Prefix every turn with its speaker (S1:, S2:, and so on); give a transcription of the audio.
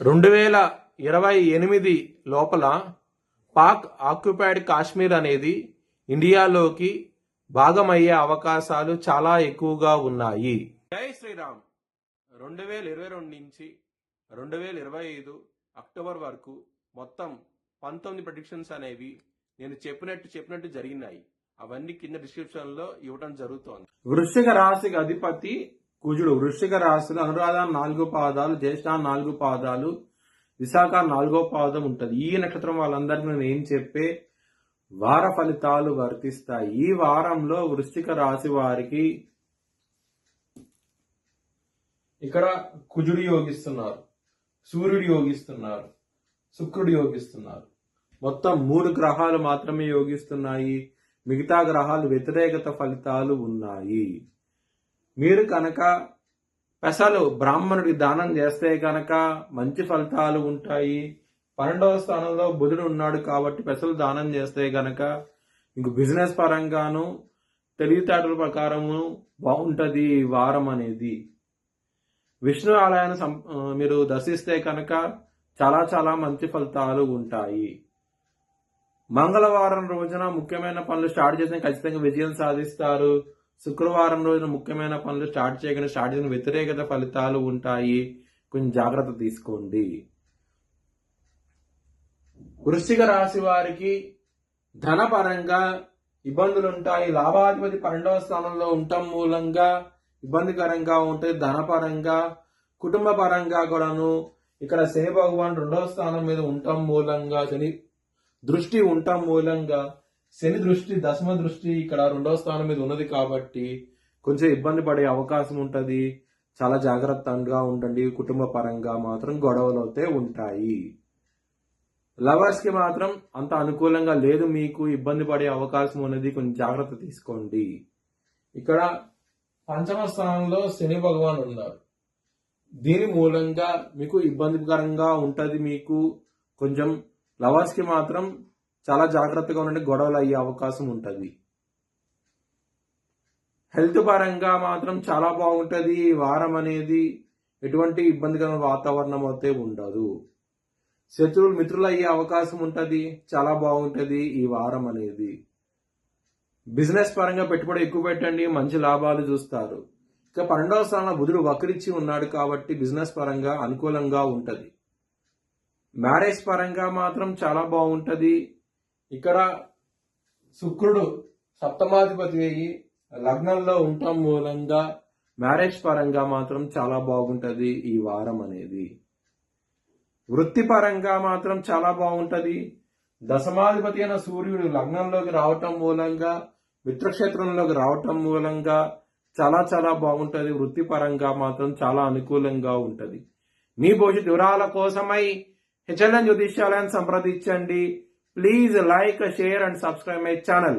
S1: 2028 లోపల పాక్ ఆక్యుపైడ్ కాశ్మీర్ అనేది ఇండియాలోకి భాగమయ్యే అవకాశాలు చాలా ఎక్కువగా ఉన్నాయి. జై శ్రీరామ్. 2022 నుంచి 2025 అక్టోబర్ వరకు మొత్తం 19 ప్రెడిక్షన్స్ అనేవి నేను చెప్పినట్టు జరిగినాయి. అవన్నీ కింద డిస్క్రిప్షన్ లో ఇవ్వడం జరుగుతోంది. వృశ్చిక రాశికి అధిపతి కుజుడు. వృశ్చిక రాశిలో అనురాధ 4 పాదాలు, జ్యేష్ఠ 4 పాదాలు, విశాఖ 4వ పాదం ఉంటది. ఈ నక్షత్రం వాళ్ళందరికీ నేను ఏం చెప్పే వార ఫలితాలు వర్తిస్తాయి. ఈ వారంలో వృశ్చిక రాశి వారికి ఇక్కడ కుజుడు యోగిస్తున్నారు, సూర్యుడు యోగిస్తున్నారు, శుక్రుడు యోగిస్తున్నారు. మొత్తం 3 గ్రహాలు మాత్రమే యోగిస్తున్నాయి. మిగతా గ్రహాలు వ్యతిరేకత ఫలితాలు ఉన్నాయి. మీరు కనుక పెసలు బ్రాహ్మణుడికి దానం చేస్తే కనుక మంచి ఫలితాలు ఉంటాయి. 12వ స్థానంలో బుధుడు ఉన్నాడు కాబట్టి పెసలు దానం చేస్తే కనుక మీకు బిజినెస్ పరంగాను తెలివితేటల ప్రకారము బాగుంటుంది ఈ వారం అనేది. విష్ణు ఆలయాన్ని మీరు దర్శిస్తే కనుక చాలా చాలా మంచి ఫలితాలు ఉంటాయి. మంగళవారం రోజున ముఖ్యమైన పనులు స్టార్ట్ చేసిన ఖచ్చితంగా విజయం సాధిస్తారు. శుక్రవారం రోజున ముఖ్యమైన పనులు స్టార్ట్ చేసిన వ్యతిరేకత ఫలితాలు ఉంటాయి. కొంచెం జాగ్రత్త తీసుకోండి. వృశ్చిక రాశి వారికి ధనపరంగా ఇబ్బందులు ఉంటాయి. లాభాధిపతి 12వ స్థానంలో ఉండటం మూలంగా ఇబ్బందికరంగా ఉంటుంది. ధనపరంగా కుటుంబ పరంగా కూడాను ఇక్కడ శని భగవాన్ 2వ స్థానం మీద ఉండటం మూలంగా, శని దృష్టి ఉండటం మూలంగా, శని దృష్టి దశమ దృష్టి ఇక్కడ 2వ స్థానం మీద ఉన్నది కాబట్టి కొంచెం ఇబ్బంది పడే అవకాశం ఉంటుంది. చాలా జాగ్రత్తగా ఉండండి. కుటుంబ పరంగా మాత్రం గొడవలు అయితే ఉంటాయి. లవర్స్ కి మాత్రం అంత అనుకూలంగా లేదు. మీకు ఇబ్బంది పడే అవకాశం ఉన్నది. కొంచెం జాగ్రత్త తీసుకోండి. ఇక్కడ 5వ స్థానంలో శని భగవాన్ ఉన్నారు. దీని మూలంగా మీకు ఇబ్బందికరంగా ఉంటది. మీకు కొంచెం లవర్స్ కి మాత్రం చాలా జాగ్రత్తగా ఉండండి. గొడవలు అయ్యే అవకాశం ఉంటుంది. హెల్త్ పరంగా మాత్రం చాలా బాగుంటుంది. ఈ వారం అనేది ఎటువంటి ఇబ్బందికరమైన వాతావరణం అయితే ఉండదు. శత్రువులు మిత్రులు అయ్యే అవకాశం ఉంటుంది. చాలా బాగుంటుంది ఈ వారం అనేది. బిజినెస్ పరంగా పెట్టుబడి ఎక్కువ పెట్టండి, మంచి లాభాలు చూస్తారు. ఇక 12వ స్థానంలో బుధుడు వక్రించి ఉన్నాడు కాబట్టి బిజినెస్ పరంగా అనుకూలంగా ఉంటుంది. మ్యారేజ్ పరంగా మాత్రం చాలా బాగుంటుంది. ఇక్కడ శుక్రుడు సప్తమాధిపతి అయ్యి లగ్నంలో ఉండటం మూలంగా మ్యారేజ్ పరంగా మాత్రం చాలా బాగుంటుంది ఈ వారం అనేది. వృత్తి పరంగా మాత్రం చాలా బాగుంటుంది. దశమాధిపతి అయిన సూర్యుడు లగ్నంలోకి రావటం మూలంగా, మిత్రక్షేత్రంలోకి రావటం మూలంగా చాలా చాలా బాగుంటుంది. వృత్తి పరంగా మాత్రం చాలా అనుకూలంగా ఉంటుంది. మీ భవిష్యత్ వివరాల కోసమై HLN జ్యోతిష్యాలయాన్ని సంప్రదించండి. Please like, share and subscribe my channel.